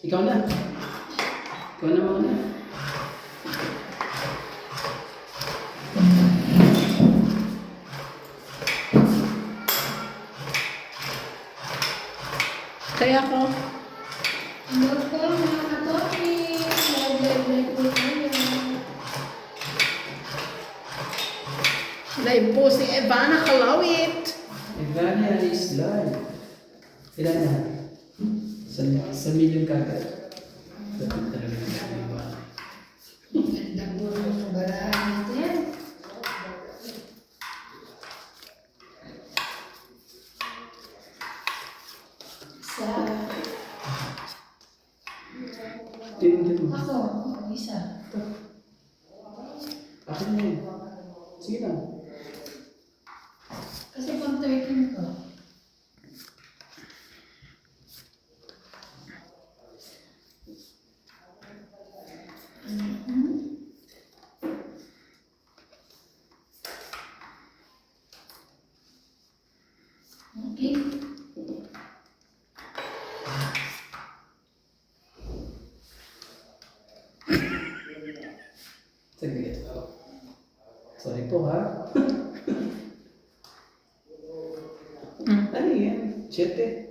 Ikaw na. Ikaw na muna. Kaya ko. Hello po mga katolik. Live po tayo. Live po si Ivana Kalawit. Ivana is live. Ilan na? Sa million kagad. Dapat talaga ng Ivana. Ganda po ng baraan natin. Sa Tingin mo. ako, isa. Ito. Akin na yun. Sige lang. Kasi pang 13 ko. Okay. Sige. Sorry po ha. Ano yan? 7.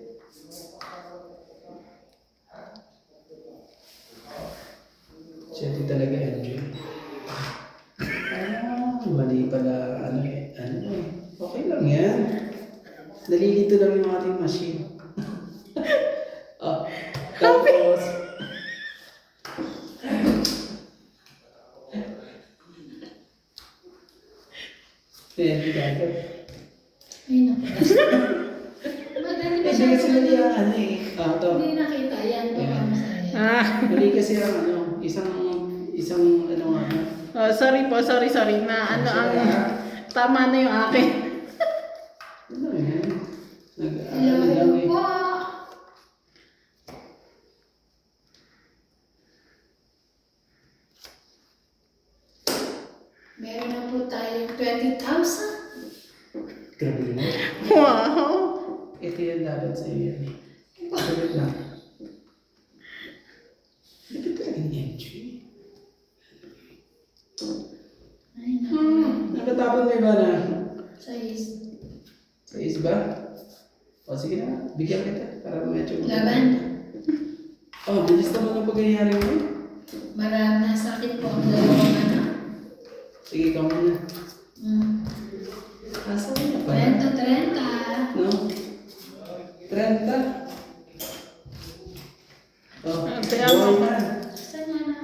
Siyempre talaga enjoy. Mali pala, ano eh. Okay lang yan. Nalilito lang yung ating machine. Tapos, hindi agad. Ay, naku. Madali ba Hindi siya? kasi mali ang ano eh. Ito. Hindi nakita yan. Baka masaya. Ah. Mali kasi ang ano, isang ano nga. Oh, sorry po, sorry. Na ano ang tama na yung akin. Ano yan? Hello, Ano lang hello eh. po. Meron na po tayong 20,000. Grabe na. Wow. Ito yan dapat sa iyo yan. Salit lang. Hindi talaga ni-enjoy. Ay, naku. Nakatapon mo ba na? Size. Sa isba? O sige na, bigyan kita para medyo... Laban. Oh, bilis naman ang pagyayari mo. Marami na sakit po ang dalawang anak. Sige, ikaw muna. Asa mo na pa? 30. No? 30. Oh, Kaya buhay mo. na. Saan na na?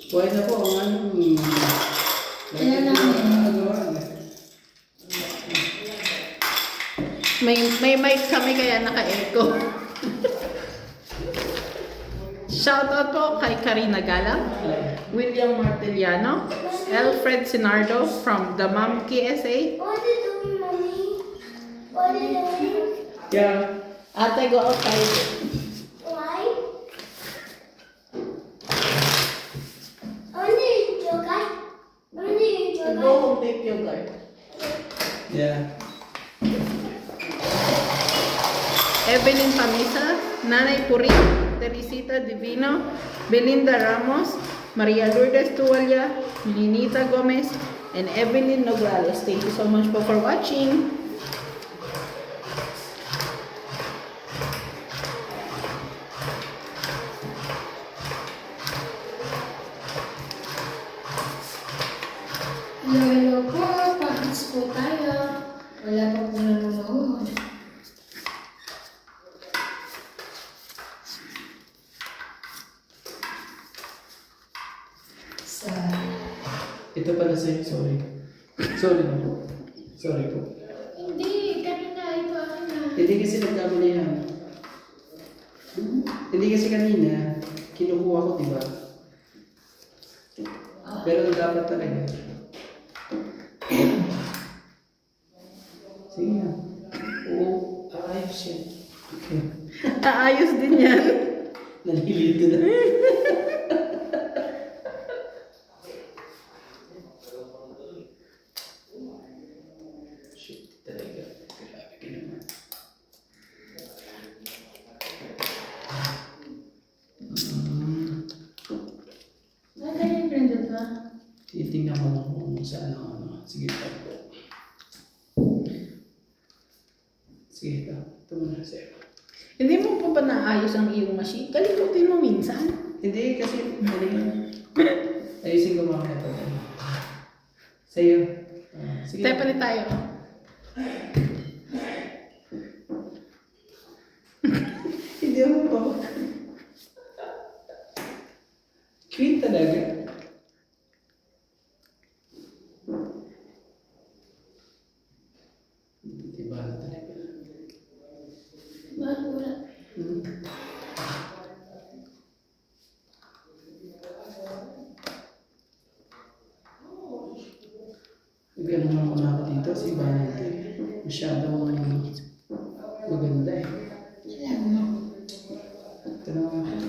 Buhay na po ang ano. Kaya namin. May mic kami kaya naka-echo. Shoutout po kay Karina Galang, William Martiliano, Alfred Sinardo from the Mom KSA. What are you doing, Mommy? What are you doing? Yeah. Ate, go outside. Why? Only yoga. Only yoga. Go home, take yogurt. Yeah. Evelyn Pamisa, Nanay Puri, Teresita Divino, Belinda Ramos, Maria Lourdes Tuwalya, Linita Gomez, and Evelyn Nograles. Thank you so much po for watching. Hello po. Pakits po tayo. Wala pa po nanonood. Sa Ito pala sa'yo, sorry. Sorry na po. Sorry po. hindi, kanina ito akin na. Hindi kasi nagkamali yan. Hindi kasi kanina, kinukuha ko, di ba? Pero dapat talaga. Sige na. Oo, ayos yan. Okay. Ayos din yan. Nalilito na. Shit, talaga. Grabe ka naman. Titingnan ko lang kung saan ang ano. Sige, ito. Sige, ito. Ito muna sa'yo. Hindi mo pa ba naayos ang iyong machine? Kalimutin mo minsan. Hindi, kasi mali yun. Ayusin ko mga ito. Sa'yo. Sige. Tayo palit tayo. Hindi ako pa. Cute talaga. Diba talaga? Bakit wala? Ganun naman ako na dito, si Vanity. Masyadong maganda eh. Alam mo. Ito naman.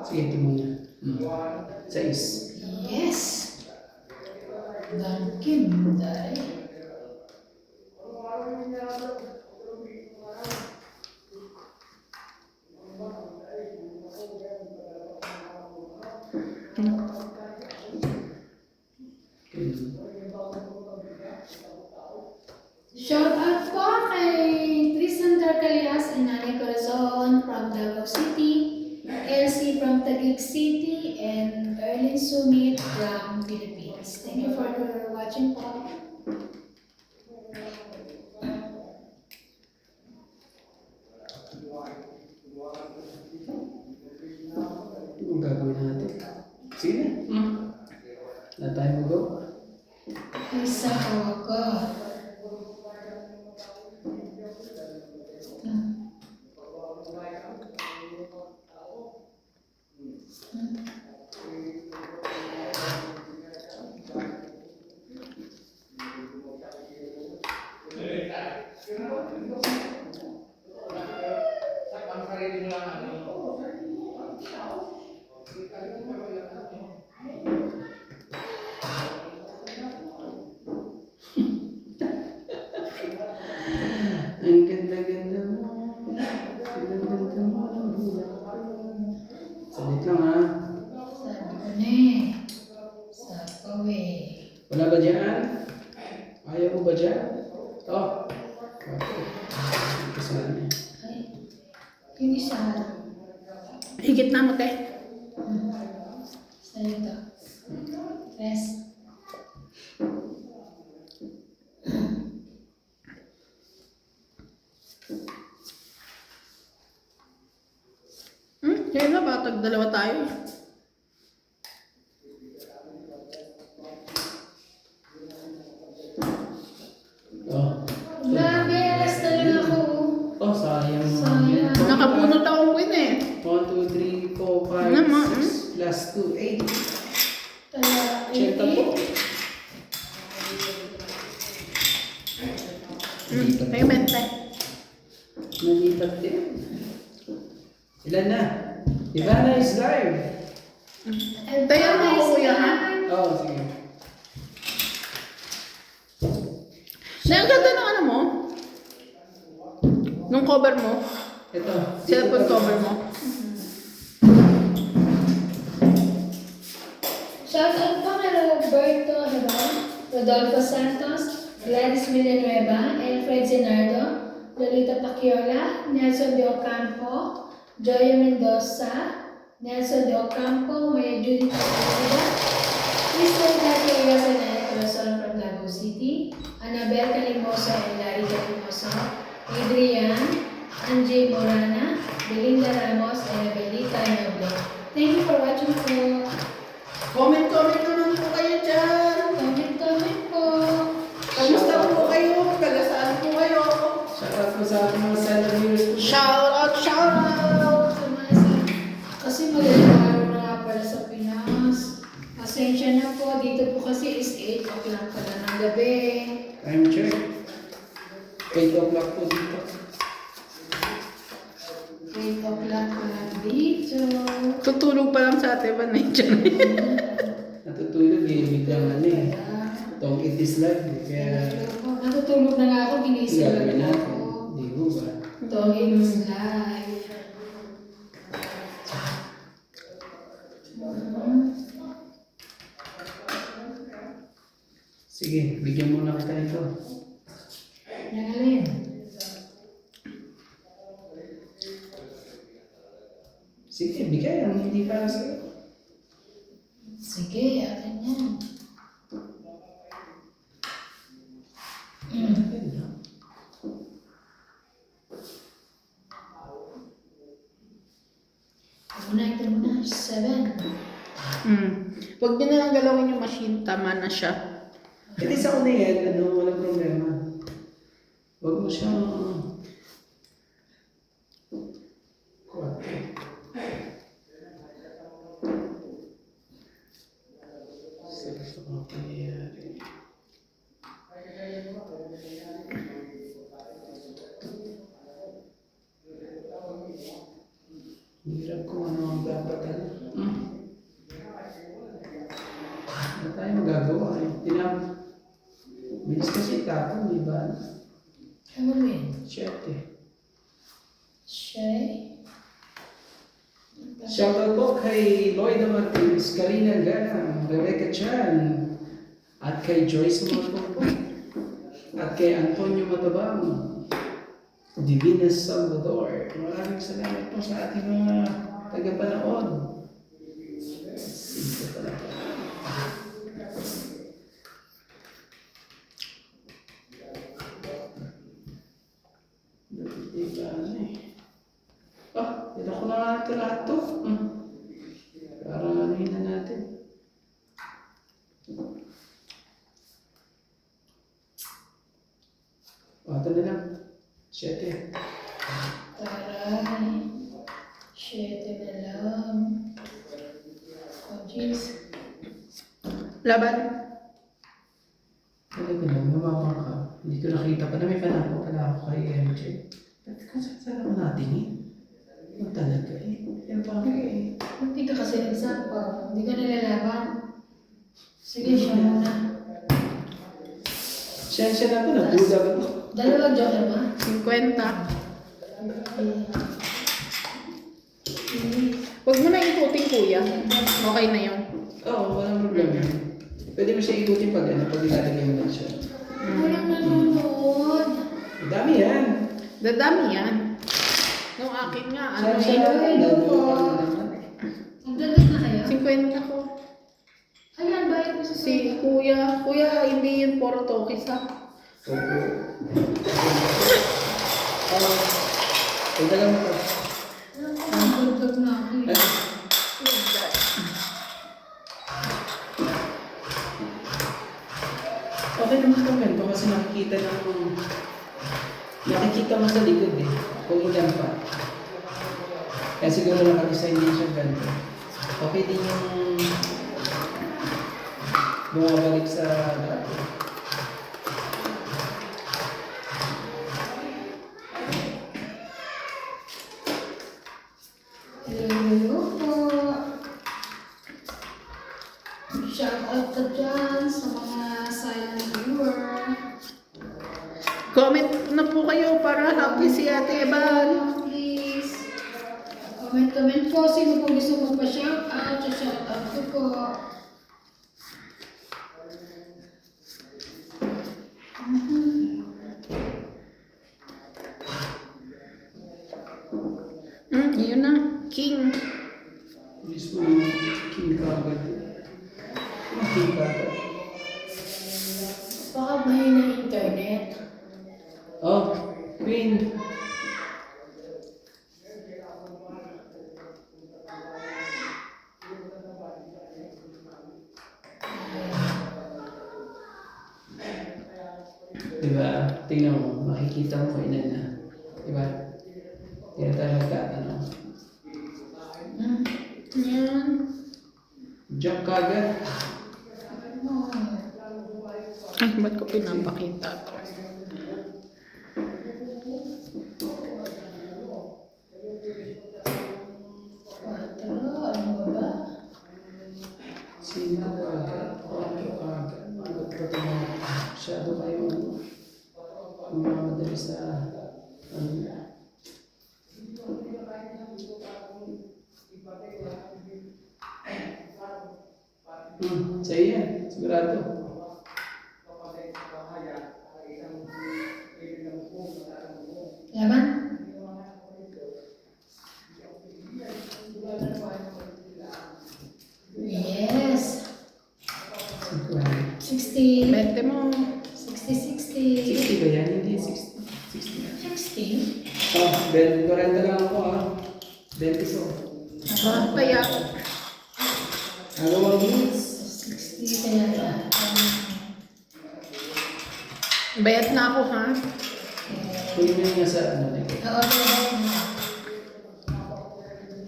Sige, ito muna. 6. Yes! Ganda eh. Shout out po kay Tristan Darcalias and Nani Corazon from Davao City, Elsie from Taguig City, and Erlyn Sumit from Philippines. Thank you for watching po. Anong gagawin natin? Sige na. Na tayo mag-go. Isa ko. Ang ganda-ganda mo. Ang ganda mo. Salit lang ha. Sabi ko na eh. Sabi ko eh. Wala ba dyan? Ayaw mo ba dyan? Ito. Okay. Kasama niya. Ay, yung isa. Higit na mo, te. Sa'yo to. Rest. Kaya na ba? Tag-dalawa tayo. Oh. Grabe, rest na lang ako. Oh, sayang mo. Sayang. Nakabunot akong win eh. 1, 2, 3, 4, 5, Naman. 6, plus 2, 8. Kaya, Check up po. Payment tayo. Nalipat din. Ilan na? Ivana is live. Tayo mo ako, kuya, ha? Oo, sige. Na, ang ganda ng ano mo? Nung cover mo? Ito. Cellphone cover mo? shout out po kay Roberto Rodolfo Santos, Gladys Villanueva, Alfred Zenardo, Lolita Paciola, Nelson de Ocampo, Joya Mendoza, Nelson de Ocampo, Maya Judith Paciola, Crystal Paciola and Nana Corazon from Davao City, Annabel Calimoso and Larry Calimoso, Adrian, Angie Morana, Belinda Ramos, and Abelita Noble. Thank you for watching po. Comment naman po kayo dyan. Comment po. Kamusta po kayo? Taga saan po kayo? Shoutout po sa ating mga seller viewers po. Shout out, shout out! Kasi madaling araw na nga pala sa Pinas. Pasensya na po. Dito po kasi is 8 o'clock pala ng gabi. Time check. 8 o'clock po dito. 8 o'clock pala dito. Tutulog pa lang sa ate ba na dyan? Natutulog eh. Biglang ano eh. Don't eat this life. Kaya, Natutulog na nga ako, ginising gagawin na natin. ako. Hindi mo ba? Dog is life. Sige, bigyan mo na kita ito. Nangalin. Sige, bigay ang hindi para sa'yo. Sige, akin yan. Ito muna, 7. Huwag niyo na lang galawin yung machine. Tama na siya. Hindi sa una yan, walang problema. Huwag mo siyang... Hirap kung ano ang dapat ano. Ano tayo magagawa eh. Bilis kasi tapon, di ba? Ano yun? Shit eh. Shay? Shoutout po kay Lloyd Martins, Karina Gana, Rebecca Chan, at kay Joyce Marco, at kay Antonio Matabang, Divina Salvador. Maraming salamat po sa ating mga tagapanood. Sige pala po. Diba ano eh. Ito ko na ito lahat to. Para anuhin na natin. Ito na lang. 7. Taray. 7 na lang. Oh, jeez. Laban. Talaga lang, namama ka. Hindi ko nakita pa na may panako pala ako kay MJ. Ba't kung saan naman natin eh? Ano talaga eh? Yan pa eh. Hindi ka kasi nagsapa. Hindi ka nilalaban. Sige, siya muna. Siya na po, nagduda ba ito? Dalawa joker ba? 50. Huwag mo na ikutin, kuya. Okay na yun. Oo, walang problema. Pwede mo siya ikutin pag pag ilalagay mo na siya. Walang nanonood. Dami yan. Dadami yan. Nung akin nga, ano Siya eh. nagduda naman. Nagdalit na kayo? 50 ko. Ayan, bayad mo sa Si kuya. Kuya, hindi yun puro tokis ha. Opo. Punta lang mo. Nagdagdag na ako eh. Okay naman itong ganito kasi nakikita mo sa likod eh, kung ilan pa. Kaya siguro nakadesign din siya ganito. Okay din yung bumabalik sa dati. Hello po. Shout out ka dyan sa mga silent viewer. Comment na po kayo para happy si Ate Eban. Please. Comment po. Sino po gusto magpa-shout out? Shout out ko po. Yun na. King. Mismo king kagad. King kagad. Baka mahina internet. Oh, Queen. Diba? Tingnan mo, makikita mo kung ilan na. Diba? Yan talaga, ano. Yan. Jump kagad. Ay, ba't ko pinapakita to? Ano ba ba? Sino kagad? Ano kagad? Ano Ito mga masyado kayo mamadali sa ano. Sa'yo yan, sigurado. Laban? Yes. 60. 20 mo. 60. 60 ba yan? Hindi, 60. 60 yan. 60? Oh, 40 lang ako ah. 20 so. Kaya, Ano mga minutes? 60 kaya. bayad na ako ha. Kunin mo nga sa ano na ito. Oo,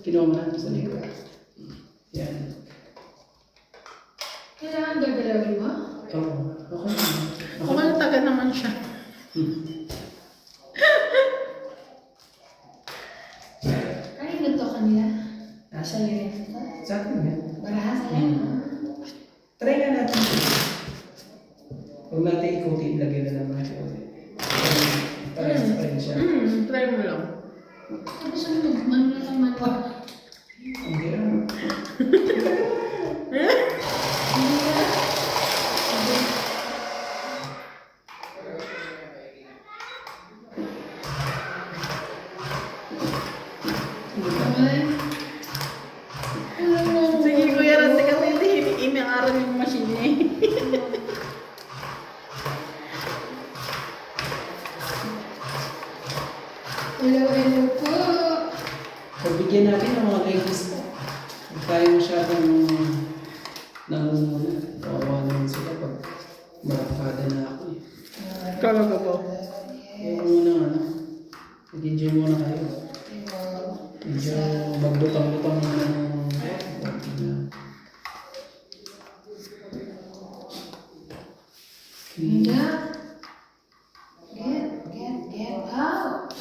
Kinuha mo na sa likod. Yan. kailangan gagalawin mo? Oh, okay naman. Kung ano taga naman siya. Kanino to kanila? Sa lirin to? Sa akin yan. Barahas yan? Try nga natin. Huwag natin ikutin, lagyan na naman natin ulit. Para sa friend siya. Try mo lang. Tapos ano, manulat ang manual. Ang hirap. Sige kuya, rante ka hindi iniaral yung machine niya. Hello po. Pagbigyan natin ng mga ladies ko. Huwag tayo masyadong nangunguna. Kawawa naman sila pag marakada na ako eh. Kala ko po. Huwag muna ano. Mag-enjoy muna kayo. Medyo magbutang-butang muna ng Get out.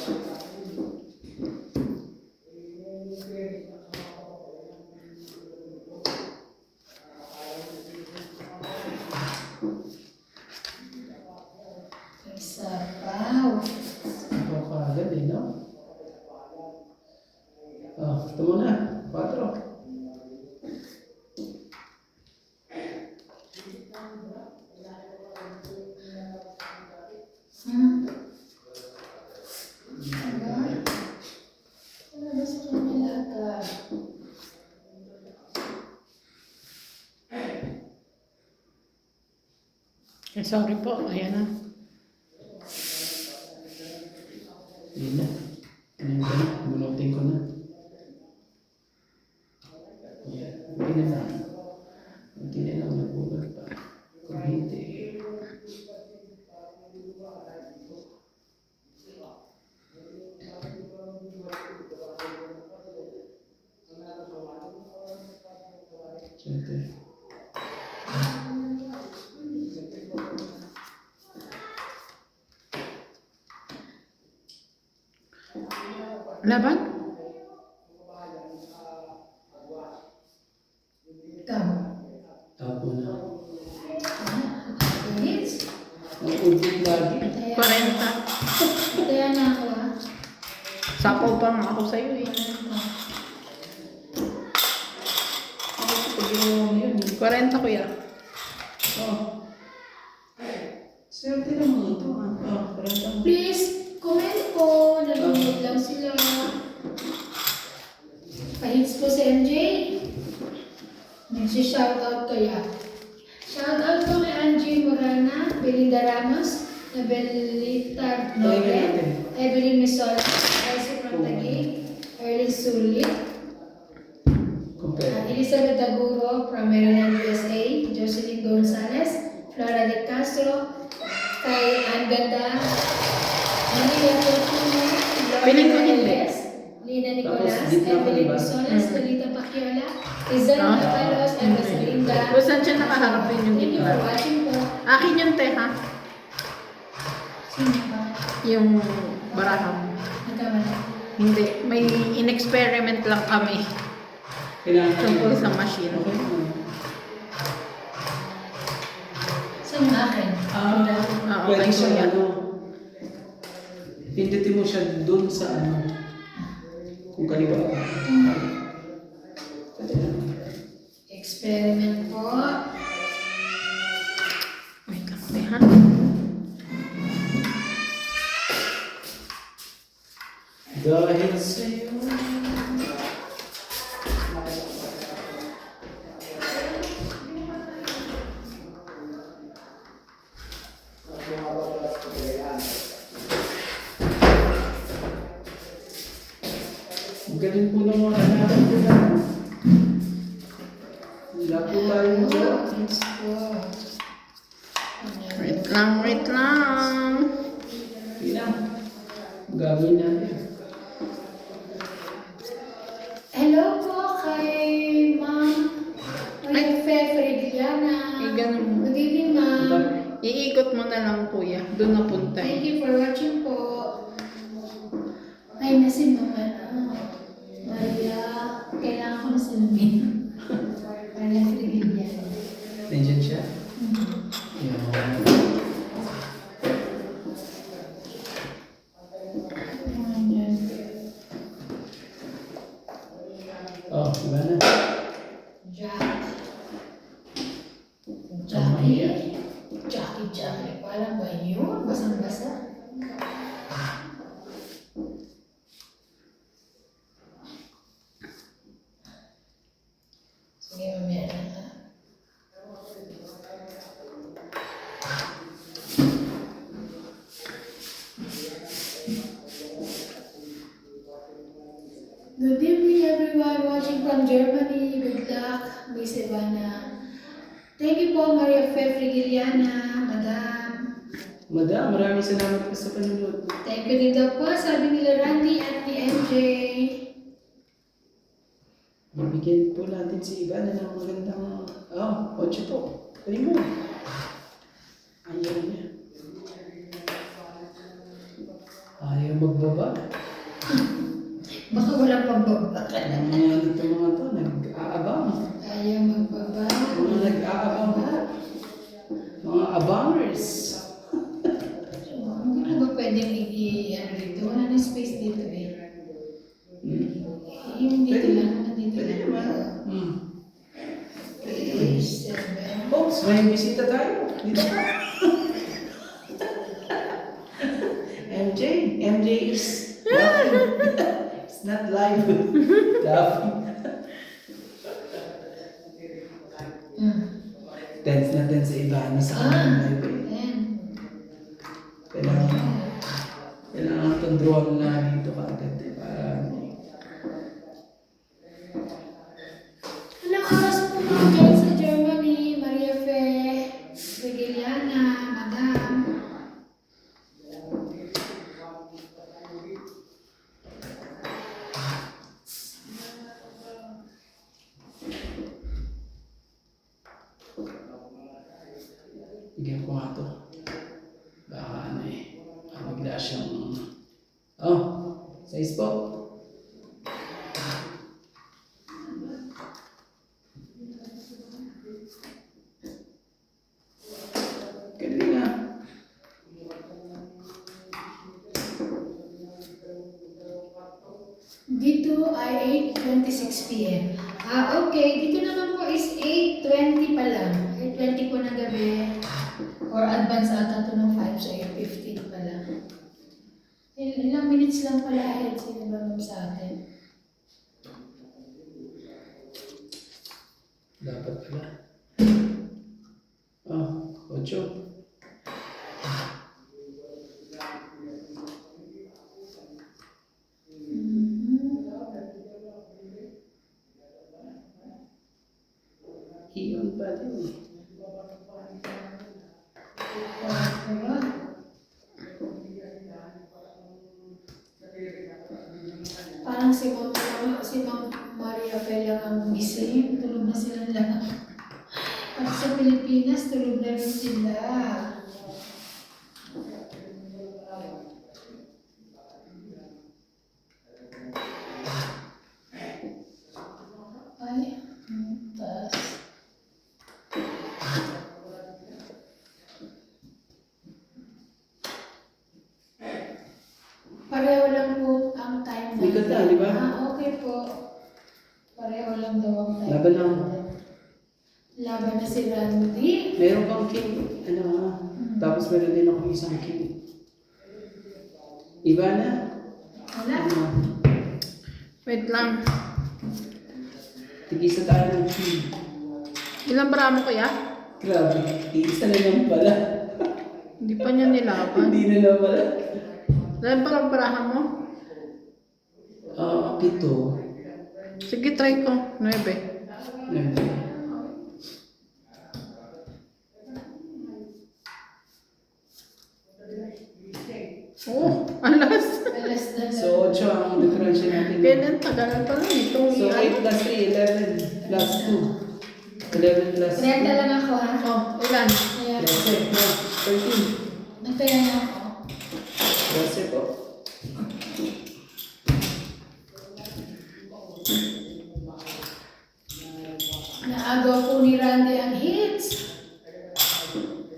Sabaw. Ito ka agad eh, no? Oh, ito muna. 4. Ano ba sa kanila agad? Sorry po, ayan na. Hindi na. Ano ko na? Bunutin ko na. Yan. Hindi na lang. Hindi na lang nabulot pa. Kung hindi. Siyempre. Laban? Ikaw. Tapo na. Minutes? Ang udit lagi. 40. Kaya na ako ah. Sapaw pa nga ako sa'yo eh. Pag ginawa mo yun. 40 kuya. Oh. Swerte naman ito. Ah, parang Please, comment po. Nanonood lang sila. Pahits po si MJ. Nagsi-shoutout kaya. Shoutout po kay Angie Morana, Belinda Ramos, Nabelita Noble, Evelyn Misola, Elsie Prantagui, Erlyn Sulit, compare. Elizabeth Daburo from Maryland, USA, Jocelyn Gonzalez, Flora de Castro, kay Anganda, Manila Fortuna, Piling ko hindi. Lina Nicolas, Tapos, gitna pa, Evelyn diba? Misolas, Lolita Pacquiala, Rizal Ah? Navalos, and Rosalinda. Kung saan siya nakaharap din yung Thank you for gitna. watching po. Akin yung te ha. Sino ba? Yung baraham. Nagkamali. Hindi. May in-experiment lang kami. Kailangan Tungkol sa machine. Sa Sa yung akin. Pwede okay, siya kuya. ano. Pindutin mo siya dun sa ano. Kung kaliwa ka. Pwede na. Experiment po. Wait lang, te, ha? Dahil sa'yo. Ang galing po ng mga anak ko na. Wala po tayo magawa. Yes po. Wait lang, wait lang. Hindi lang. Gagawin natin. Hello po kay Ma'am Marife Frediliana. Eh, ganun mo. Good evening, Ma'am. Iikot mo na lang, kuya. Doon na punta. Thank you for watching po. Ay, nasin naman. Maria, kailangan ko na salamin. Maria Frediliana. Nandiyan siya? Yan. Oh, iba na. Jack. Maria. Jackie. Parang ba yun? Basang-basa. Sige, mamaya na ha. Good evening everyone watching from Germany. Good luck, Miss Ivana. Thank you po, Maria Fe Frigiliana, Madam. Madam, maraming salamat po sa panunod. Thank you din daw po, sabi nila Randy at ni MJ. Bibigyan po natin si Ivana ng magandang... Oh, 8 po. Pwede mo. Ayaw niya. Ayaw magbaba. Baka walang pagbaba. Ang mga dito mga to, nag-aabang. Ayaw magbaba. Mga nag-aabang. Mga abangers. Hindi na ba pwedeng ano dito? Wala na space dito eh. Yung dito Pwede. lang, nandito Pwede lang. naman. Okay, 7. Folks, may bisita tayo. Dito ka. MJ is laughing. It's not live. Laughing. Tense na tense si Ivana sa kanyang live. Kailangan itong drone na dito kaagad. Para Anong oras po mga dyan sa Germany? Maria Fe Frigiliana, Madam. bigyan ko nga to. Baka ano eh. Magla siyang... Oh, size po. Galing nga. Dito ay 8:26 p.m. Okay. Dito naman po is 8:20 pa lang. 8:20 po ng gabi. Or advance ata to ng 5, so 8:15 pa lang. Ilang minutes lang pala ahead sila ba sa atin? Dapat pala. Oh, 8. Iyon pa din eh. Parang si Ma'am Maria Pela ang gising. Tulog na sila lahat. At sa Pilipinas, tulog na rin sila. Ay, taas. Likod na, di ba? Okay po. Pareho lang daw ang tayo. Laban lang. Laban na si Randy. Meron kang king, ano tapos meron din ako isang king. Iba na? Wala. Ano? Wait lang. Tigisa tayo ng king. Ilang bara mo kuya? Grabe, isa na lang pala. Hindi pa niya nilaban. Hindi na lang pala. Ilan pa lang barahan mo? 7. Sige, try ko. 9. Oh, alas. Alas na lang. So, 8 ang differential natin. Kailan tagal pa lang itong So, 8 plus 3, 11 plus 2. 11 plus 2. 30 lang ako ha. Oh, ilan? Ayan. 13. Nagpaya na ako. 12 po. Naagaw po ni Randy ang hits.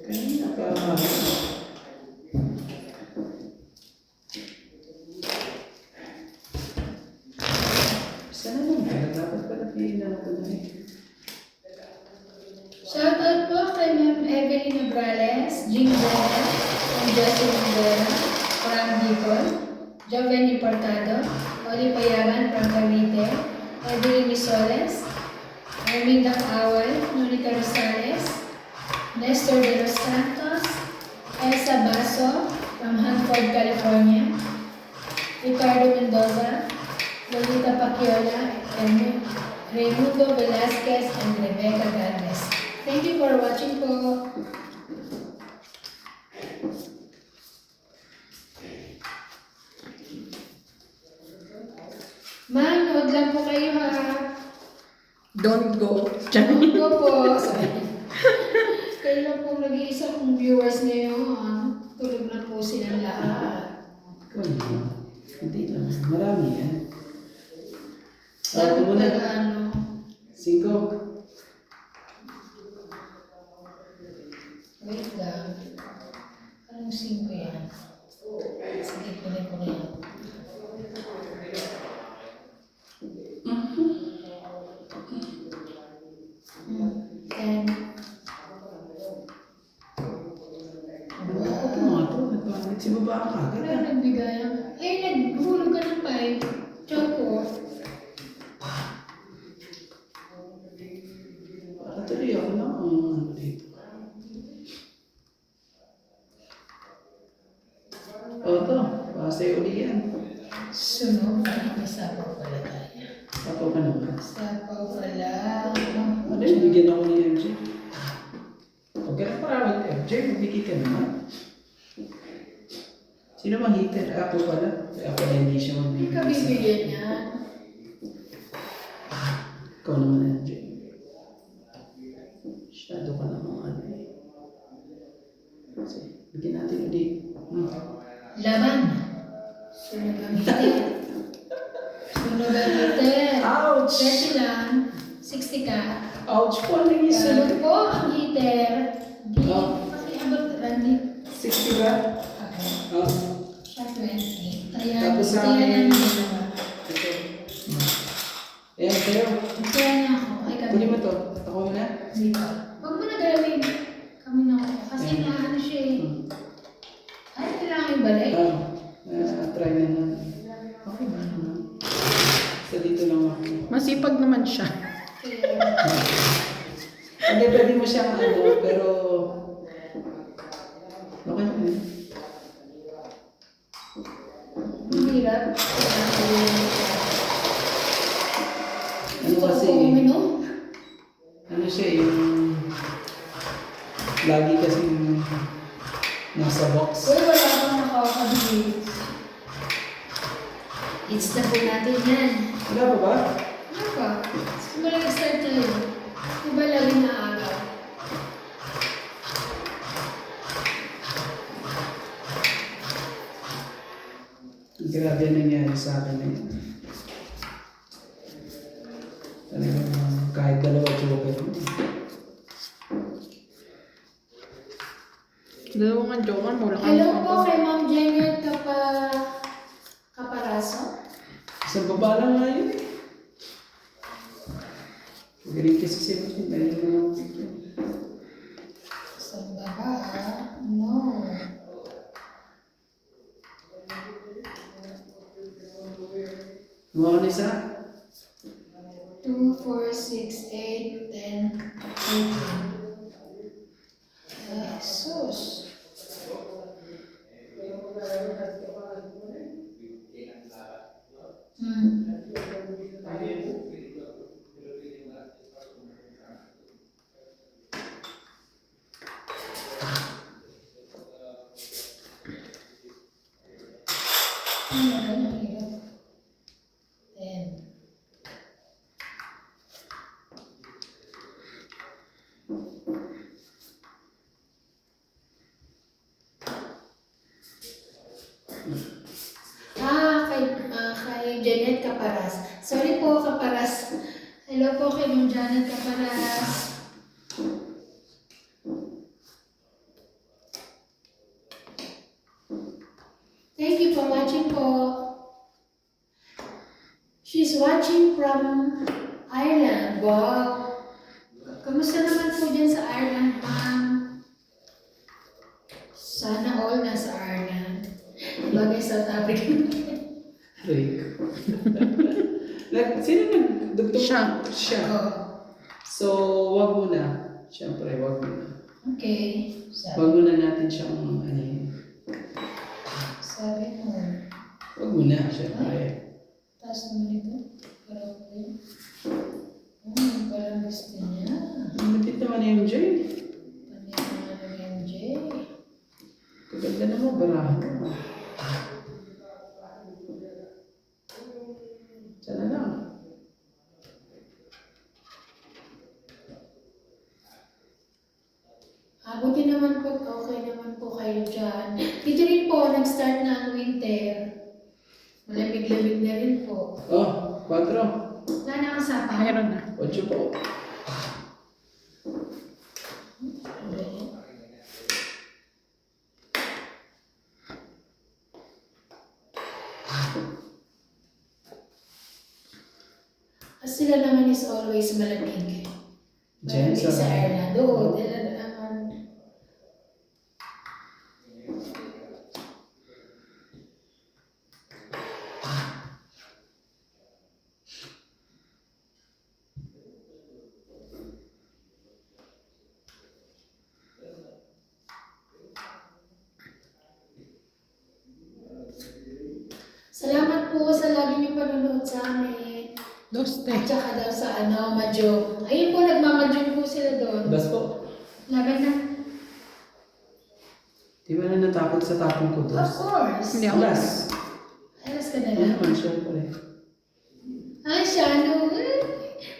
Kanina pa. Sana naman, dapat pala pinala ko na eh. Shoutout po kay Ma'am Evelyn Abrales, Jim Vera, and Jocelyn Rivera, from Bicol, Joven Importado, Oli Payaran from Cavite, Evelyn Misoles, Arminda Awal, Monica Rosales, Nestor de los Santos, Elsa Baso from Hanford, California, Ricardo Mendoza, Lolita Paciola, and Raimundo Velasquez, and Rebecca Galvez. Thank you for watching po. Ma'am, nood lang po kayo ha. Don't go. Nood ko po. Kayo lang po nag-iisa kong viewers ngayon. Tulog na po silang lahat. Ikaw naman. Hindi lang. Marami yan. Sabi Ito ko muna. na ano. 5. Wait lang. Anong 5 yan? Sige, kunin ko na yan. Ten. Ako po nga to. Nagsibaba ka agad. Wala nagbigay ang... Eh, naghulog ka ng 5. Choco. Para tuloy ako na ang ano dito. O to, pasay uli yan. Sunog. Ay, may sapaw pala tayo. Sapaw ka naman. Sapaw pala. Ano yun, bigyan ako ni MJ. Huwag ka na parawag MJ, magbigay ka naman. Sino mang hitter? Ako pala. Kaya pala hindi siya Hindi magbigay. ka bibigyan yan. Ikaw naman MJ. Masyado ka namang ano eh. Sige, bigyan natin ulit. Laban. Sunog ang hitin. Sunog ang hitin. Ouch! 30 lang. 60 ka. Ouch po, ano yung Sunog isa? po ang heater. Di Oh. pakiabot Randy. 60 ba? Okay. Oh. Siya 20. Kaya Tapos sa kaya akin- na dalawa. Ito. Ayan, sa'yo. Kaya na ako. Ay kami. Kunin mo to. Ako muna. Dito. Huwag mo na galawin. Kami na ako. Kasi na ano siya eh. Ay, kailangan yung balik. Try na lang. Okay ba naman? So dito lang ako. Masipag naman siya. Hindi, pwede mo siyang ano, pero... Okay na yun. Ang hirap. Ano kasi, ano siya yung... Lagi kasi nasa box. Uy, wala kang nakakabili. It's na po natin yan. Wala pa ba? Ano pa? Simula nag-start tayo. Diba lagi na araw? Grabe ang nangyari sa akin eh. Talagang kahit dalawa joker mo. Dalawang joker mo. Hello po kay Ma'am Janet Kaparaso. Sa baba lang nga yun. Magaling kasi si Martin. Dahil na mga picture. Sa baba, no. Mga ka na isa? 2, 4, 6, 8, 10, 13. Jesus. Ang hirap. 10. Kay Janet Caparas. Sorry po, Caparas. Hello po kay Ma'am Janet Caparas. Thank you for watching po. She's watching from Ireland. Wow. Kamusta naman po dyan sa Ireland, ma'am? Sana all nasa Ireland. Bagay South Africa. Rick. Sino nagdugtong? Siya. Siya. Oo. So, wag muna. Siyempre, wag muna. Okay. Wag muna natin siyang ano yun. Sabi mo. Wag muna, siyempre. Taas naman ito. Parang ko yun. Parang gusto niya. Malapit naman na yung Jay. Ano yung mga MJ? Kaganda naman, barahan mo. Sana lang. Buti naman po, okay naman po kayo dyan. Dito rin po, nag-start na ang winter. Malamig-lamig na rin po. Oh, 4. Wala na kasama. Meron na. 8 po. Sila naman is always malamig. Diyan Malamig sa Ireland. Oo, dila naman. Salamat po sa lagi niyong panonood sa amin. Doste. At saka daw sa Madyo. Ayun po, nagmamadyong po sila doon. Bas po. Laban na. Di ba na natakot sa tapong ko Of dos? course. Hindi ako. Alas. Alas ka na Ano lang. naman, syempre. Ay, siya, ano?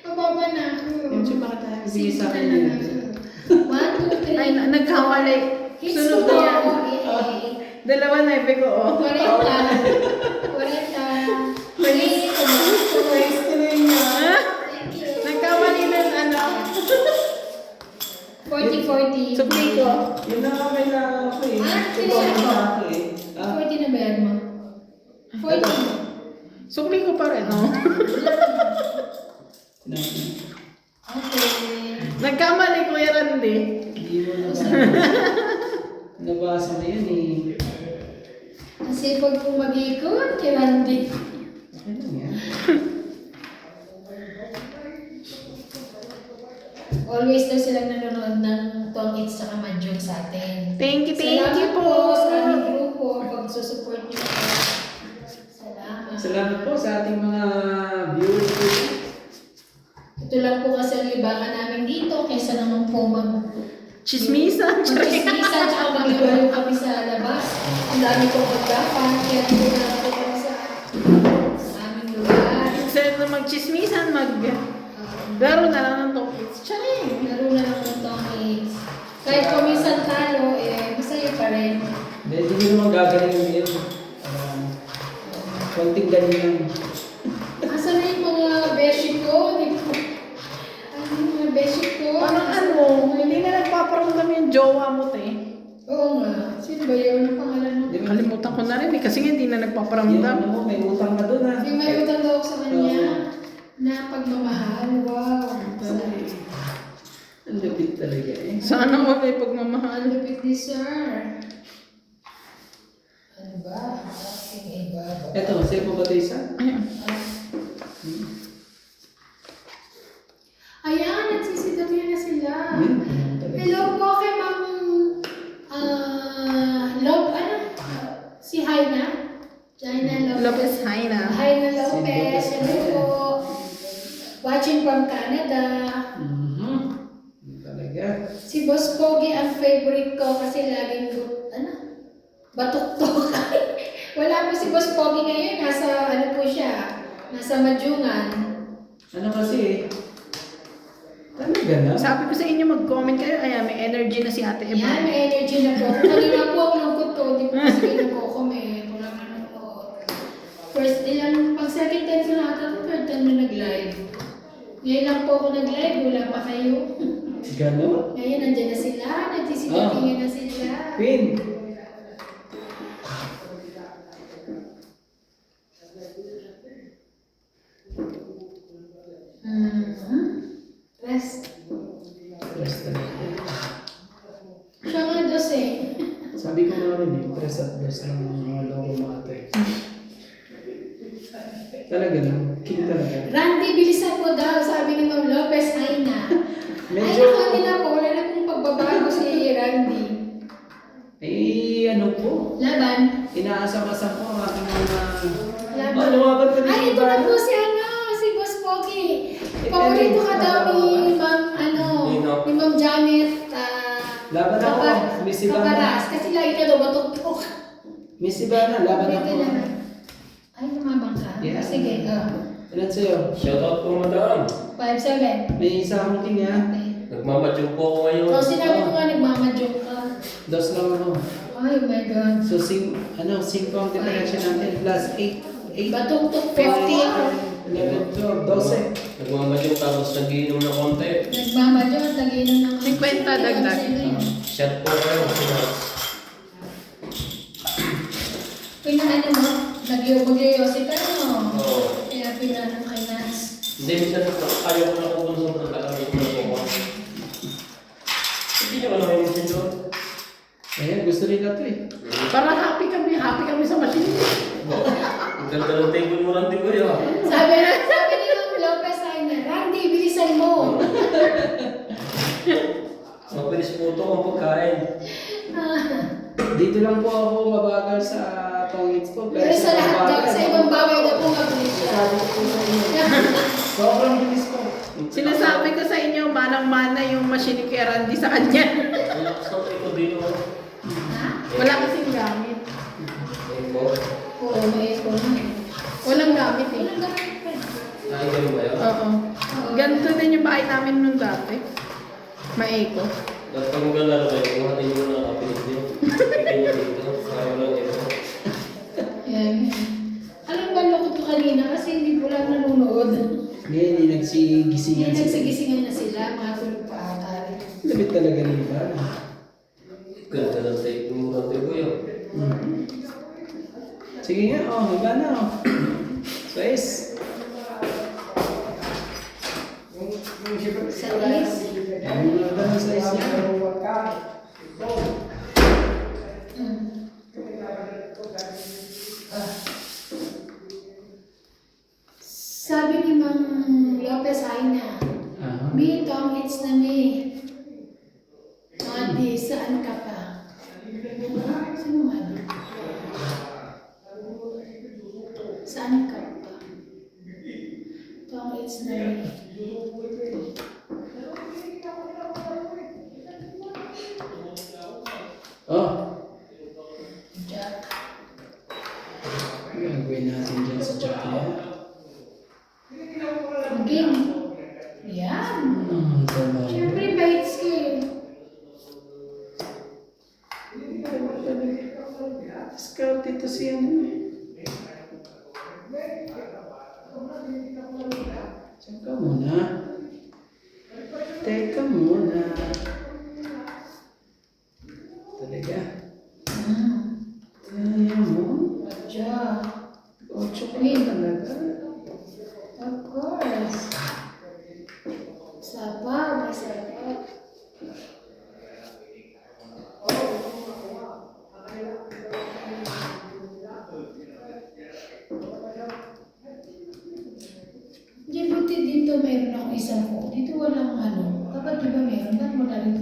Mababa na ako. Yung siya bakit tayo bigay sa akin na yun? lang ako. 1, 2, 3. Ay, nagkawali. Hits Sunod ko na yan. po. Eh. Dalawa na ibe ko, oh. 40. 40. Please. Thanks to ninyo. Thank you. Nagkawali ng ano. 40. Sukli ko. Yun na nga kailangan ko eh. Ah, Tutuwa kailangan na mo? ako eh. Ah, 40 na bayad mo? 40. Sukli ko pa rin, oh. sinabi. Okay. Nagkamali, Kuya Randy. Hindi mo nabasa. Nabasa na yun eh. Kasi pag po mag-ikot, kay Randy. Okay lang yan. Always daw silang nanonood ng Tong It's sa Kamadjong sa atin. Thank you Salamat po. sa aming grupo pag susupport niyo po. Salamat. Salamat po sa ating mga viewers po. Ito lang po kasi ang libangan namin dito kaysa naman po Chismisa. mag-chismisan tsaka mag-iwalayo kami sa labas. Ang dami kong pagdapan, kaya dito na lang po kami sa aming lugar. Instead na magchismisan, laro na lang ng topics. Charing. Laro na lang ng Tong It's. Kahit po minsan talo, masaya pa rin. Hindi nyo naman gagaling yun. Konting galing lang. Asa na yung mga beshi ko? Di ko. Ano yung mga beshi ko? Parang ano, hindi na nagpaparamdam yung jowa mo, te. Oo nga. Sino ba yun? Ano pangalan mo? Di ba? Kalimutan ko na rin eh, kasi nga hindi na Yung nagpaparamdam. ano mo, may utang ka doon ha. Yung may utang daw ako sa kanya na pagmamahal. Wow. Ang lupit talaga eh. Sana mo may Ang pagmamahal. lupit ni sir. Ano ba? Aking iba. Eto, sa'yo po ba ito isa? Ayan. Ayan, nagsisitabi na sila. Talaga. Hello po kay Ma'am si Haina. Jaina Lopez. Lopez Haina. Haina Lopez. Si Lopez Hello po. Watching from Canada. Talaga. Si Boss Pogi ang favorite ko kasi laging batok-tok. Wala po si Boss Pogi ngayon. Nasa po siya. Nasa Majungan. Ano kasi eh? Talaga na? Sabi ko sa inyo mag-comment kayo, ayan, may energy na si Ate Yan, Eva. may energy na po. Kanina po ang lungkot ko. Hindi po kasi nagko-comment. Wala ka nanonood. First, pag second time ko nakata, third time na nag-live. Ngayon lang po ako nag-live. Wala pa kayo. Ganon? Ngayon, nandiyan na sila. Nagsisitatingin na sila. Queen! Rest. Press talaga. Siya nga dos eh. Sabi ko nga rin eh, press at dos lang ang mga logo mo ate. Talaga lang, king talaga. Randy, bilisan mo daw. Sabi ni Ma'am Lopez, ay na. Ay, Medyo- naku, hindi na po. Wala na pong pagbabago si Randy. Eh, ano po? Laban. Inaasam-asam ko ang aking mga... Laban. Maluwagan ka Ay, ito na po si si Boss Pogi. Paborito ka daw ni Ma'am, ni Ma'am Janet. Laban ako, Miss Ivana. Kaparas. Kasi lagi ka daw batok-tok. Miss Ivana, laban Paborito ako. naman. Ay, lumabang ka? Yeah. Sige, Ilan sa'yo? Shoutout po madam. 5-7. May isa akong king ha? Okay. Nagmamadyong po ako ngayon. So, sinabi ko nga, nagmamadyok ka. Dos lang ako. Ay, oh my God. So, 5 ang differential natin plus 8. Batok-tok 50. 11, 12, 12. Nagmamadyong tapos nagiinom na konti. Nagmamadyok at nagiinom ng 50 dagdag. Shot po kayo. Pinaano mo? Nagyosi ka, no? Oo. Kaya pinaano kay Nats. Hindi, minsan ayaw ko na kung sobrang tagamit ko na po. Hindi nyo alam yung sensor. Eh, gusto nila to eh. Para happy kami sa machine. Ang ganda ng table mo rin, ko yun. Sabi ni Ma'am Lopez ay na, Randy, bilisan mo. Mabilis po ito ang pagkain. Dito lang po ako mabagal sa pangits ko. Pero sa lahat daw, sa ibang bagay daw po mabilis siya. Sabi ko po sa inyo. Sobrang bilis ko. Sinasabi ko sa inyo, manang-mana yung machine ni Kuya Randy sa kanya. Ang lakas ng ito dito. Ha? Wala kasing gamit. Ayun po. Oo, may echo na eh. Walang gamit eh. Walang gamit pa. Ay, ganun ba yun? Oo. Ganito din yung bahay namin nung dati. Maeko. Dapat pag maglalaro kayo, kung natin yung mga kapilit niyo. Ikay niyo dito. Kaya lang ito. Yan. Alam ba, lukot ko kanina kasi hindi po lang nanonood. Ngayon, hindi nagsigisingan Hindi sila. nagsigisingan na sila, mga tulog pa ata. Labit talaga nila. Ganda ng tape mo rin, ko yun. Sige nga, higa na Size. Size? Ang ganda ng size niya. Sabi ni Ma'am Lopez Haina, Mi, Tom, it's na mi. Madi, saan ka pa? Sino Madi? Saan ka pa? Tom, it's na mi. Jack. Gagawin natin dyan sa Jack niya. Game. Yan. Tama. Siyempre, bait skill. Scout ito siya. Teka muna. Teka muna. Ito Talaga. Hmm. Kaya mo? Ocho. 8 ko yun talaga. Of course. Isa pa, may isa pa. Hindi, buti dito mayroon akong isang ko. Dito walang ano. Dapat di ba mayroon? Ba't mo na rin?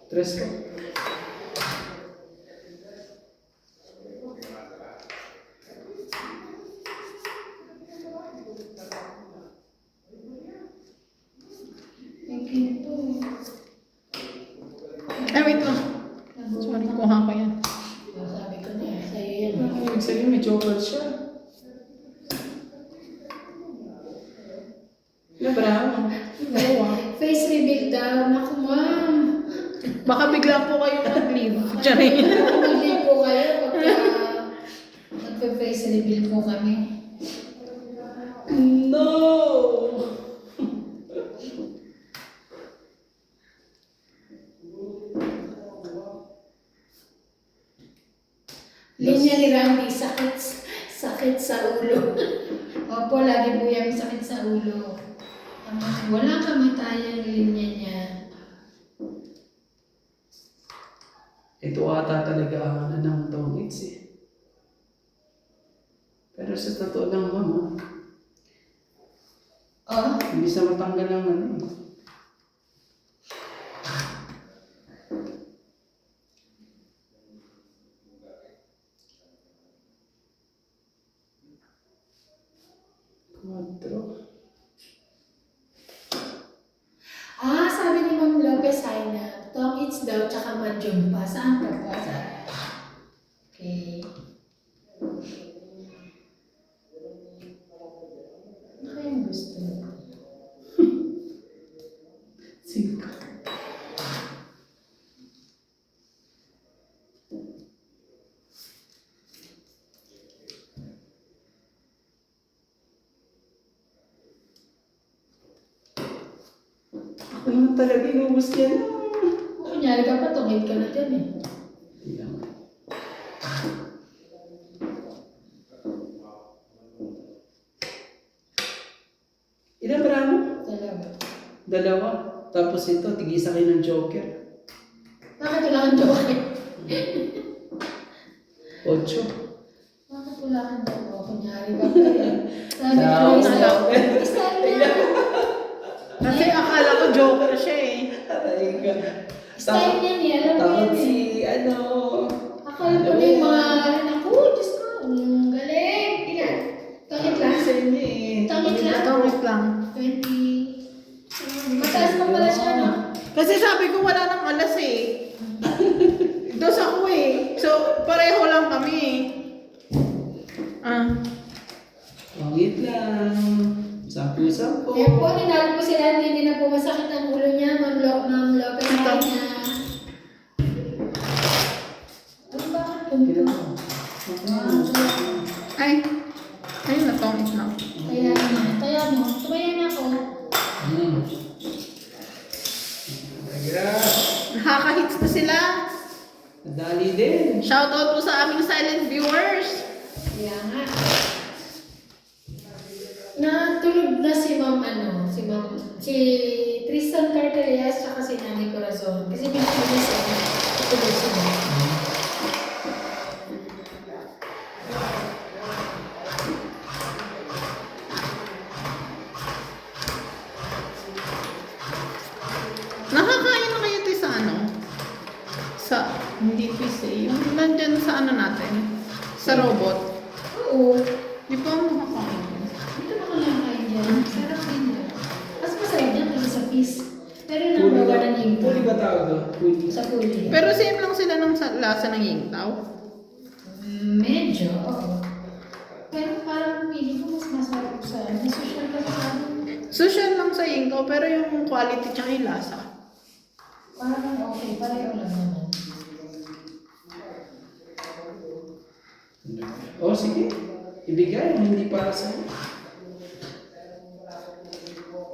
3 ko. May kinto. Ay, wait lang. Sorry, kuha ko yan. Sabi ko na, sa'yo yan. Ano ibig sabihin? May joker siya. Ano ba? Face reveal daw. Naku, ma'am. Baka bigla po kayo mag-leave. Diyan. Hindi po kayo pagka magpa-face reveal po kami. No! Linya ni Randy, sakit sa ulo. Opo, lagi po yung sakit sa ulo. Walang kamatayang linya niya. Ito ata talaga ang ano ng tongits eh. Pero sa totoo lang, mama, Oh, hindi sa matanggal ng ano eh. Quadro. sabi ni Ma'am Lopez ay na, tongits daw, tsaka madyong pa. Saan ka po? Okay. Ano kayong gusto? 5. Ako naman talaga inubos niya na. Kunyari ka pa, tungit ka na dyan eh. Hindi naman. Ilan ba mo? Talaga. 2. Tapos ito, tigisa kayo ng joker. Bakit wala kang joke? 8. Bakit wala kang joke? Kunyari ka pa eh. Sabi ko, Ciao. style niya. Kasi akala ko joker siya eh. Aray ka. Style niya niya. Alam mo Takot yan eh. si, ano... Akala ko na yung mga, naku, Diyos ko, ang galing. Ilan? Tangit lang. Sa inyo eh. Tangit lang. Tawag lang. 20. Mataas pa pala siya, no? Kasi sabi ko wala nang alas eh. Dos ako eh. So, pareho lang kami eh. Pangit lang. 10-10. Ayan po, ninalo po sila, hindi na po masakit ang ulo niya, Ma'am Lopez Ito. ay na. Ano bakit Kailan ganito? ko? Ay. Ayun na, tongit lang. Kaya mo, tumaya na ako. Nakaka-hits na sila. Nadali din. Shoutout po sa aming silent viewers. Kaya nga. Natulog na si si Tristan Cartelias, tsaka si Nanay Corazon. Kasi pinagpalis tutulog sila. Nakakain na kayo tayo sa ano? Sa, hindi quiz eh. Yung nandyan sa ano natin? Sa robot. Oo. Di pa ako makakain. Dito ba kalakain dyan? Sarap din yan. Mas masarap dyan kasi sa fish. Pero yung number one ng yung Puli ba tawag doon? Puli. sa puli. Pero same lang sila ng lasa ng yingtaw. Medyo, oo. Pero parang feeling ko mas masarap sa social kasi parang Social lang sa yingtaw, pero yung quality tsaka yung lasa. okay, pareho lang naman. Oh, sige. Ibigay. Hindi para sa'yo.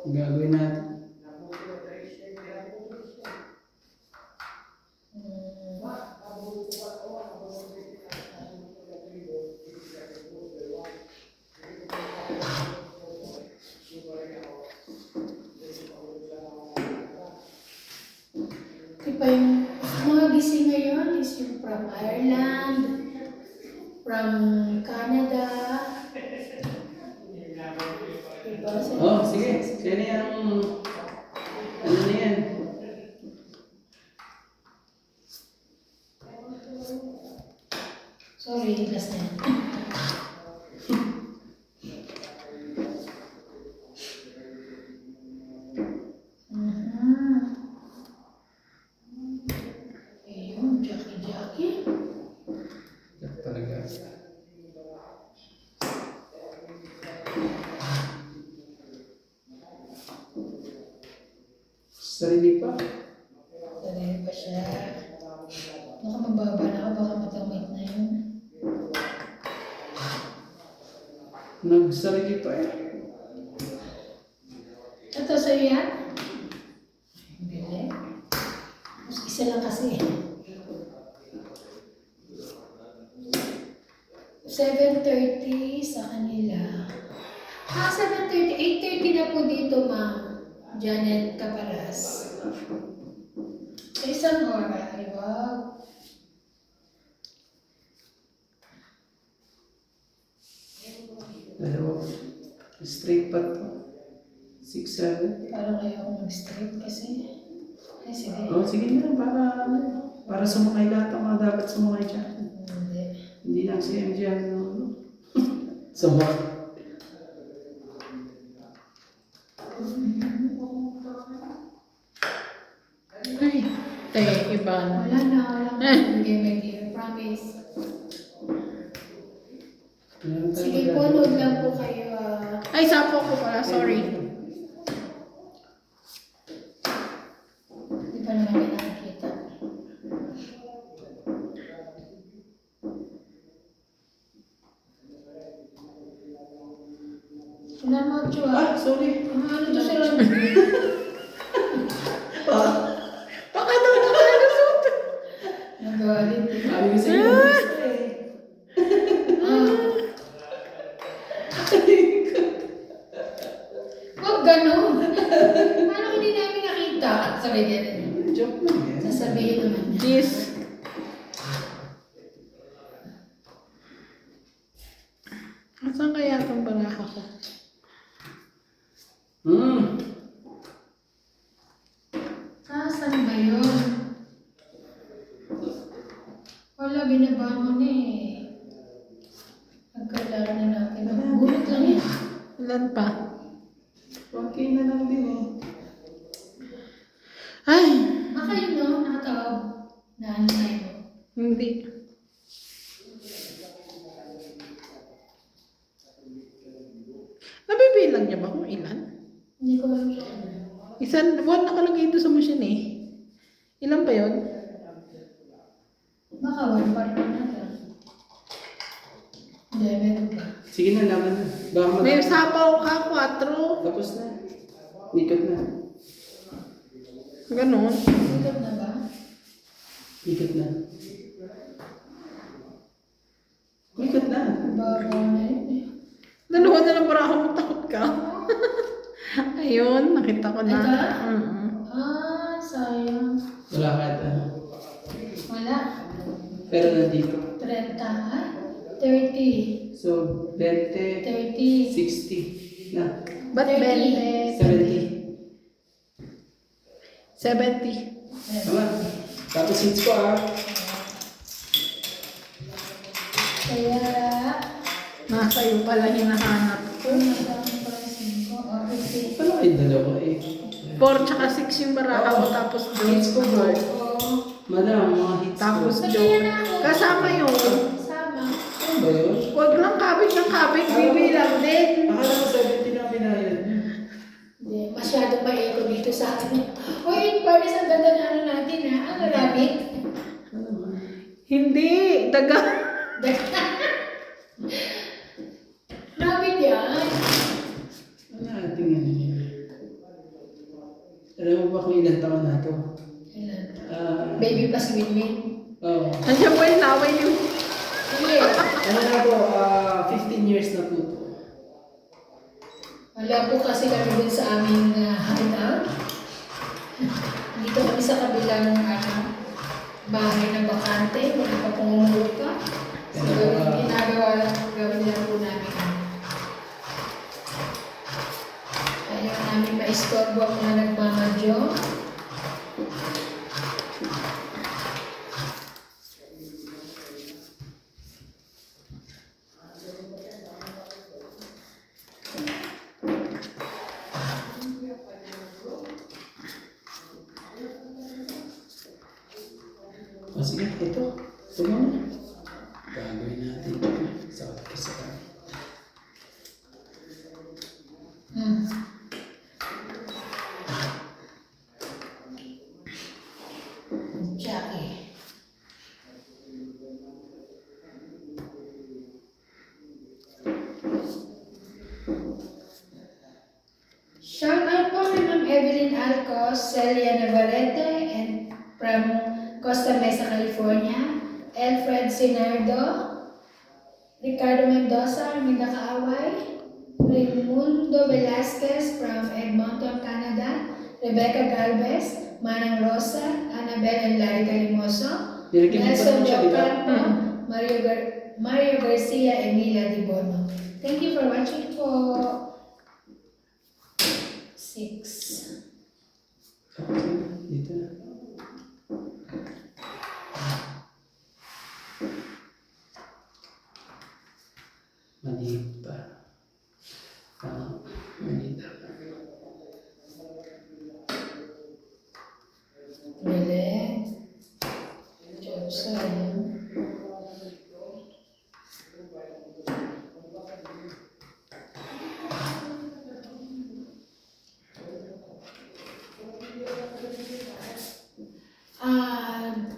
Ang gagawin natin. from Ireland, from Canada. Diba? Oh, sige. Yan yung... Ano na yan? Sorry, last na. Ayun, Jackie. Yan talaga. Sarili pa. Sarili pa siya. Baka mababa na ako, baka matamit na yun. Nagsarili pa eh. Ito sa'yo yan? Bili. Mas isa lang kasi. 7:30 sa kanila. 7:30. 8:30 na po dito, ma'am. Janet Caparas. Sa isang oras. Ay, wow. Dalawa. Straight pa to. 6, 7. Parang ayaw mag-straight kasi. Ay, sige. Oh, sige na. Para sumakay lahat ang mga dapat sumakay dyan. Hindi. Hindi lang si MJ ano. Sumakay. Ay, iba na. Wala na, wala na. Game. Promise. Sige po, load lang po kayo. Ay, sapo ko pala, sorry. Hindi pa naman kayo nakikita. Wala mo, Chua. Ah, sorry. Ano to sila? Baka daw nakalusot. Nagalit. Sabi ko sa'yo. Huwag ganun. Paano ko din namin nakita? Sabi ganun. Joke lang yan. Sasabihin naman niya. Yes. Saan kaya itong baraha ko? Saan ba yun? Wala, binabangon eh. Nagkalaro na natin. Bulot lang yan. Ilan pa? Okay na lang din eh. Ay, Baka yun no, nakatawag. Naan tayo. hindi. Nabibilang niya ba kung ilan? Hindi ko alam siya. Isan, buwan nakalagay ito sa machine eh. Ilan pa yun? Baka one part na natin. Hindi, meron pa. Sige na, laman na. Baka May matapos. sapaw ka, 4. Tapos na. Ikot na. Ganon. Sikat na ba? Ikot na. Ikot na. Baka na yun eh. Dalawa na lang baraha mo, takot ka. Ayun, nakita ko na. Ito? Mm-mm. Sayang. Wala kahit ano. Wala. Pero nandito. 30. 30. So, 20, 30. 60 na. Ba't 30? 70. 70. Tama. Tapos hits ko ah. Kaya, Nasa iyo pala hinahanap ko. kung nasaan pa rin 5 o 50. Paano kayo dalawa eh? 4 tsaka 6 yung baraha mo, tapos Hits ko bro. Madam, mga hits Tapos ko. joke. Kasama yun. Sama. Ano ba yun? Huwag lang kabit ng kabit, bibilang din. Akala ko 70 na binayad. Hindi, masyadong maiko dito sa akin. Uy, in fairness, ang ganda na ano natin ha. Ang rabbit. Ano ba? Hindi, daga. Rabbit yan. Ano ating ano yun? Alam mo ba kung ilang taon na to? Ilan? Baby. Baby plus win-win. Oo. Andiyan pa yung laway yung... Hindi. Ano na po, 15 years na po to. Wala po kasi kami dun sa aming hangout. Dito kami sa kabilang bahay na bakante, wala pa pong umuupa. So, gawin lang po namin. Ayaw namin ma-istorbo ang mga nagmamadyo. O sige, ito. Ito muna. Gagawin natin ito. Sa kasama. Jackie. Shout out po kay Ma'am Evelyn Alcos, Celia Navarrete, and from Costa Mesa, California, Alfred Sinardo, Ricardo Mendoza, Arminda Kaaway, Raimundo Velasquez from Edmonton, Canada, Rebecca Galvez, Manang Rosa, Annabel and Larry Calimoso, Nilagyan mo pa Nelson rin siya, di ba? Ocampo, Mario Garcia, Emilia Di Bono. Thank you for watching po. 6. Dito na. Maliit pa. Maliit pa. Really? Jobson.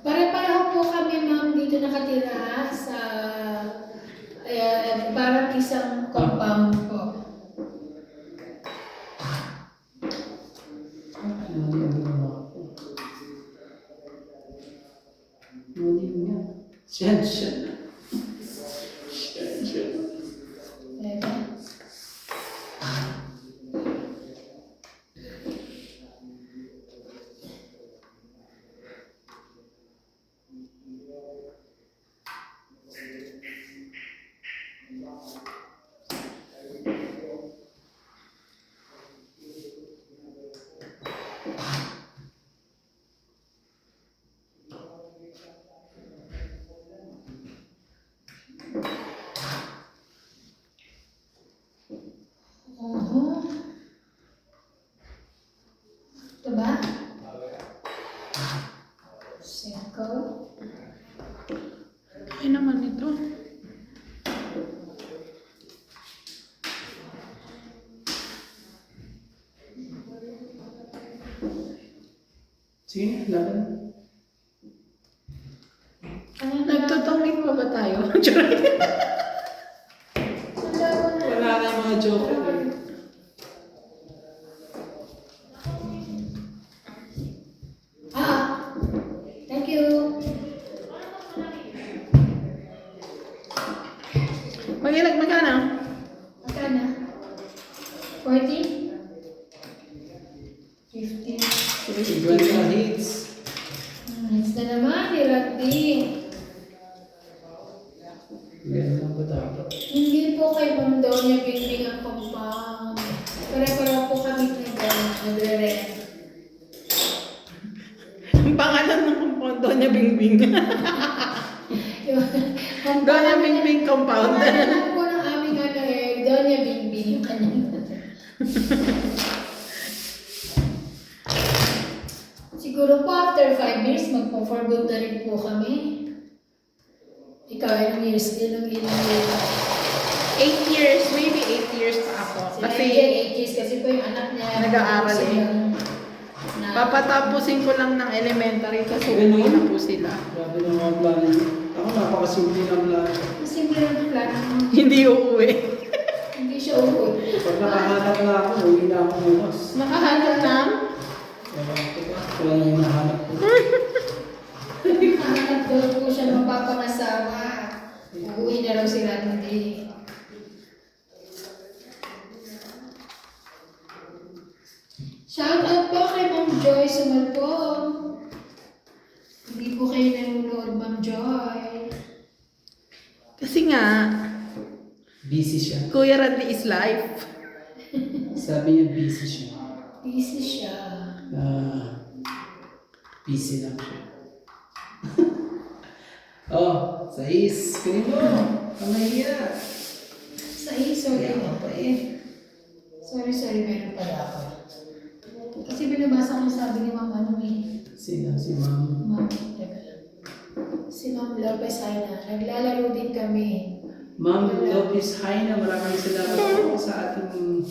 Pare-pareho po kami ma'am dito nakatira sa parang isang compound po. Mali ang ginawa ko. Mali nga. Siyan. Diba? Ito ba? Circle. Ay naman ito. Sige, laban. Nagtutungin pa ba tayo? Wala na yung mga joke. Thank you. Magilag magkano? Magkano? 40? 50. 20 hits. Hits na naman, Irati. Ganun ba dapat? Hindi po kay Ma'am Donya Bingbing ang compound. Pare-pareho po kami nagre-rent. Ang pangalan ng compound, Doña Bingbing. Doña Bingbing compound. Ang pangalan po ng aming Donya Bingbing yung kanyang. Siguro po after 5 years, magpo-for good na rin po kami. Ikaw, ilang years? 8 years, maybe 8 years pa ako. Kasi Kasi 8 years kasi po yung anak niya. Nag-aaral eh. papatapusin ko lang ng elementary kasi uuwi na po sila. Grabe ng mga plano niyo. Ako napakasimple ng plano. Simple lang ang plano mo. Hindi uuwi. Hindi siya uuwi. Pag nakahanap na ako, uwi na ako bukas. Nakahanap na? Wala na yung nahanap ko. Hanap daw po siya mapapangasawa. Uuwi na raw sila hindi. Shout out po kay Ma'am Joy Sumalpo. Hindi Hindi ko kayo nanonood, Ma'am Joy. Kasi nga, Busy siya. Kuya Randy is life. Sabi niya busy siya. Busy siya. Busy lang siya. Oh, sais. Kunin mo. Kamaya. Sorry. Kaya pa eh. Sorry, meron pala ako. Kasi binabasa ko yung sabi ni Ma'am ano eh. Sino? Si Ma'am. Ma'am, teka lang. Si Ma'am Lopez Haina. Naglalaro din kami. Ma'am Lopez Haina, maraming salamat po sa ating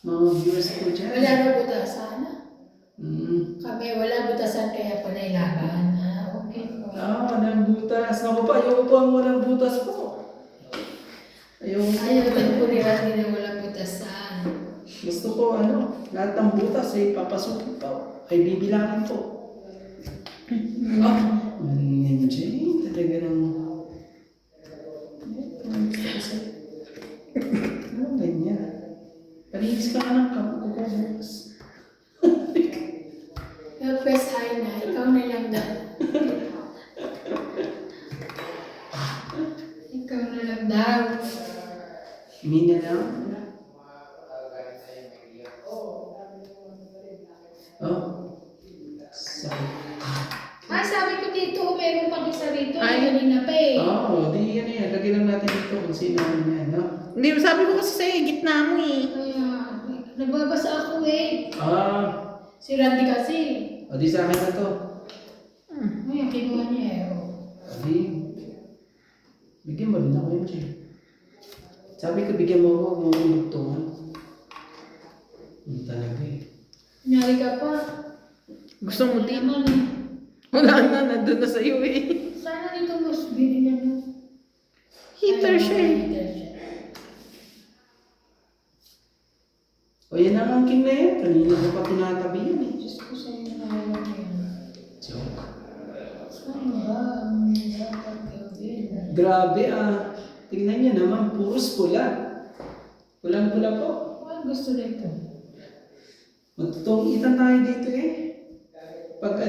mga viewers po dyan. Wala na butasan. Kami wala butasan kaya pala ilaban. Okay po. Walang butas. Naku pa, ayoko po ang walang butas po. Ayoko po. Ayaw din po ni Randy na walang butasan. Gusto ko lahat ng butas ay papasukin pa. Ay bibilangin po. MJ, talaga ng... ganyan? Palinis ka ng kukubukas. Lopez Haina, ikaw na lang daw. Ikaw na lang daw. Mina lang. Sorry. Sabi ko dito, meron pang isa rito. Ay. Kanina pa eh. Di yan eh. Lagyan lang natin dito kung sino yan, no? Hindi, sabi ko kasi sa'yo, gitna mo eh. Kaya, nagbabasa ako eh. Si Randy kasi. Di sa akin na to. Ay, kinuha niya eh. Di. Bigyan mo rin ako MJ. Sabi ko, bigyan mo ako, huwag mo akong bugtungan. Talaga eh. Kunyari ka pa. Gusto mo din? Naman eh. Wala na, nandun na sa'yo eh. Sana dito mas binigyan mo. Heater siya eh. Heater siya. Yan ang angkin na yan. Kanina ko pa tinatabi yan eh. Diyos ko sa inyo na alam mo yan. Joke. Saan ba ang dapat gawin? Grabe Tingnan niyo naman, puros pula. Pulang-pula po. Ano gusto nito? Magtutungitan tayo dito eh. Pag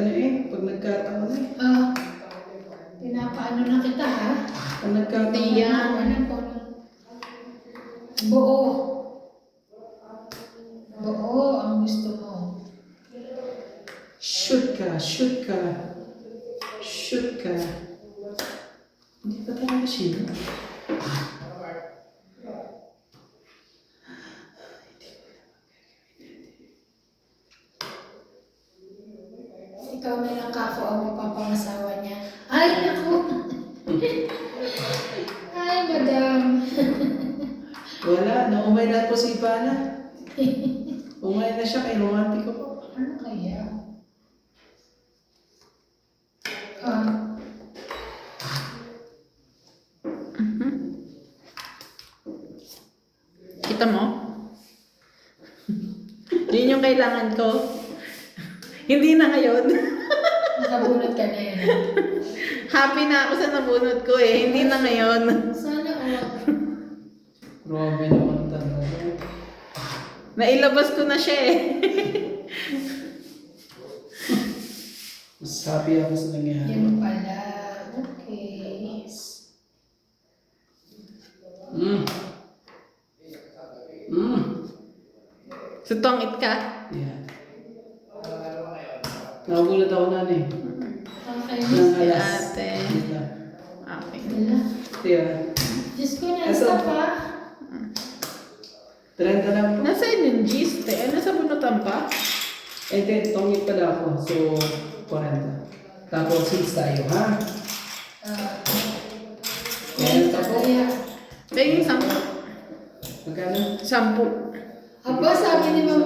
pag nagkataon eh. Pinapaano na kita ha? Pag nagkataon Tiyan. Ano po? Buo. Buo ang gusto mo. Shoot ka. Hindi pa talaga siya. Ikaw na lang kako ang mapapangasawa niya. Ay, naku! Ay, madam. Wala, naumay na po si Ipana. Umay na siya kay romantiko po. Ano kaya? Kita mo? Yun yung kailangan ko. Hindi na ngayon. Nakabunot ka na yan. Happy na ako sa nabunot ko eh. Hindi na ngayon. Sana Grabe naman talaga. Nailabas ko na siya eh. Mas happy ako sa nangyari. Yan pala. Okay. Sutongit ka? Yeah. Nagulat ako nanay. Okay. Nang Si alas. ate. Dito. Okay. Wala. Tiya. Diyos ko, nasa pa. 30 lang po. Nasaan yung gist eh? Ano sa bunutan pa? Then, tongit pala ako. So, 40. Tapos, 6 tayo, ha? Meron ka po? Kaya yung 10. Magkano? 10. Aba, sabi ni Ma'am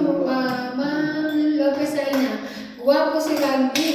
Lopez Aina, guwapo si Randy.